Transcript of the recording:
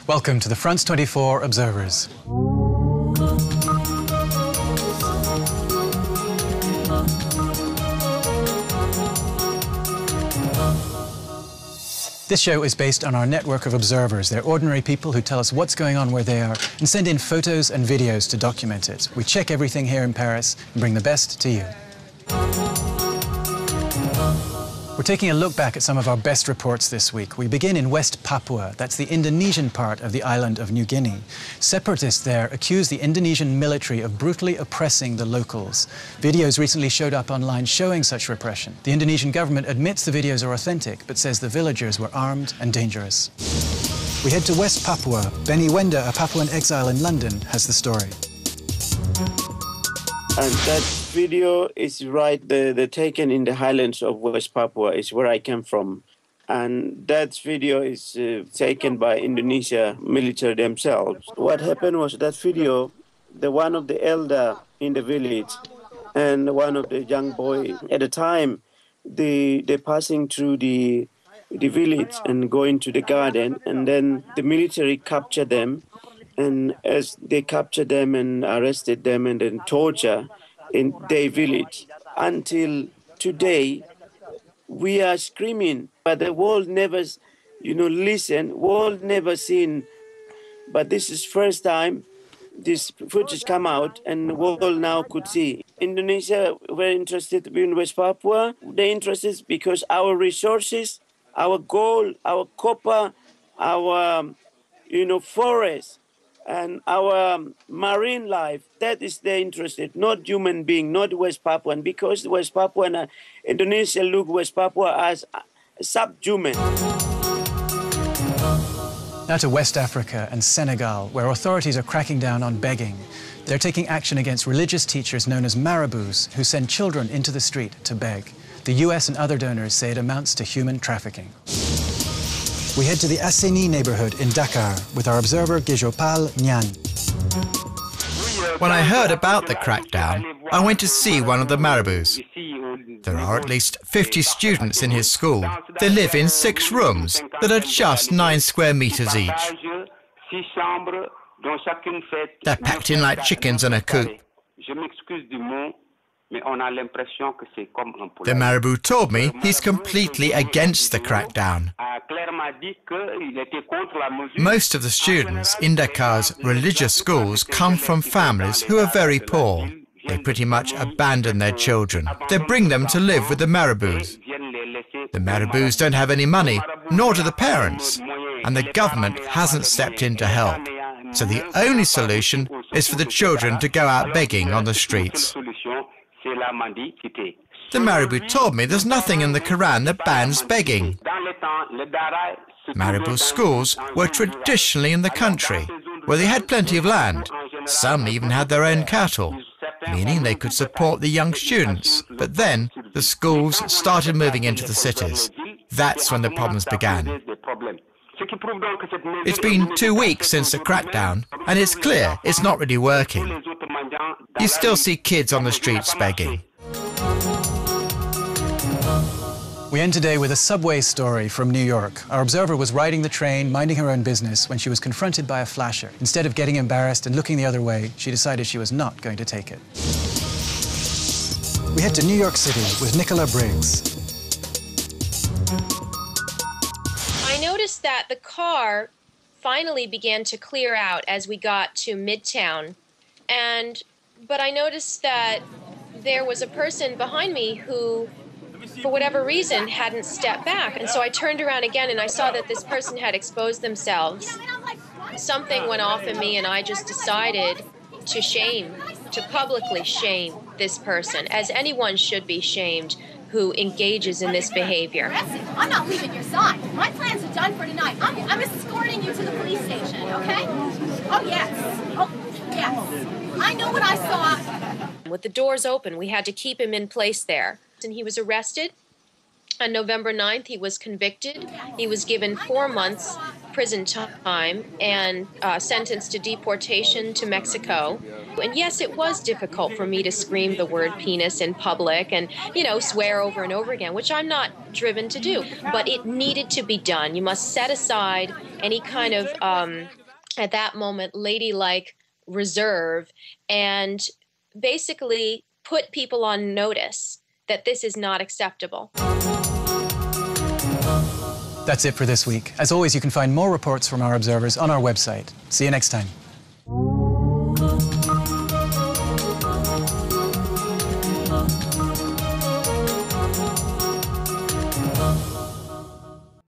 Welcome to the France 24 Observers. This show is based on our network of observers. They're ordinary people who tell us what's going on where they are and send in photos and videos to document it. We check everything here in Paris and bring the best to you. We're taking a look back at some of our best reports this week. We begin in West Papua. That's the Indonesian part of the island of New Guinea. Separatists there accuse the Indonesian military of brutally oppressing the locals. Videos recently showed up online showing such repression. The Indonesian government admits the videos are authentic, but says the villagers were armed and dangerous. We head to West Papua. Benny Wenda, a Papuan exile in London, has the story. And that video is the taken in the highlands of West Papua, is where I came from. And that video is taken by Indonesia military themselves. What happened was that video, the one of the elder in the village and one of the young boy, at the time, they're passing through the village and going to the garden, and then the military captured them. And as they captured them and arrested them and then torture in their village, until today, we are screaming, but the world never, listen, world never seen. But this is first time this footage come out and the world now could see. Indonesia very interested in West Papua. They're interested because our resources, our gold, our copper, our, forest, and our marine life, that is their interested, not human being, not West Papuan, because West Papua and Indonesia look West Papua as subhuman. Now to West Africa and Senegal, where authorities are cracking down on begging. They're taking action against religious teachers known as marabouts who send children into the street to beg. The US and other donors say it amounts to human trafficking. We head to the Asseni neighborhood in Dakar with our observer Gijopal Nyan. When I heard about the crackdown, I went to see one of the marabouts. There are at least 50 students in his school. They live in 6 rooms that are just 9 square meters each. They're packed in like chickens in a coop. The marabout told me he's completely against the crackdown. Most of the students in Dakar's religious schools come from families who are very poor. They pretty much abandon their children. They bring them to live with the marabouts. The marabouts don't have any money, nor do the parents, and the government hasn't stepped in to help. So the only solution is for the children to go out begging on the streets. The marabout told me there's nothing in the Quran that bans begging. Marabout schools were traditionally in the country, where they had plenty of land. Some even had their own cattle, meaning they could support the young students. But then the schools started moving into the cities. That's when the problems began. It's been 2 weeks since the crackdown, and it's clear it's not really working. You still see kids on the streets begging. We end today with a subway story from New York. Our observer was riding the train, minding her own business, when she was confronted by a flasher. Instead of getting embarrassed and looking the other way, she decided she was not going to take it. We head to New York City with Nicola Briggs. I noticed that the car finally began to clear out as we got to Midtown. But I noticed that there was a person behind me who, for whatever reason, hadn't stepped back. And so I turned around again and I saw that this person had exposed themselves. Something went off in me and I just decided to publicly shame this person, as anyone should be shamed who engages in this behavior. I'm not leaving your side. My plans are done for tonight. I'm escorting you to the police station, okay? Oh, yes. Oh, yes. I know what I saw. With the doors open, we had to keep him in place there. And he was arrested. On November 9th, he was convicted. He was given 4 months prison time and sentenced to deportation to Mexico. And yes, it was difficult for me to scream the word penis in public and, you know, swear over and over again, which I'm not driven to do. But it needed to be done. You must set aside any kind of, at that moment, ladylike reserve and basically put people on notice that this is not acceptable. That's it for this week. As always, you can find more reports from our observers on our website. See you next time.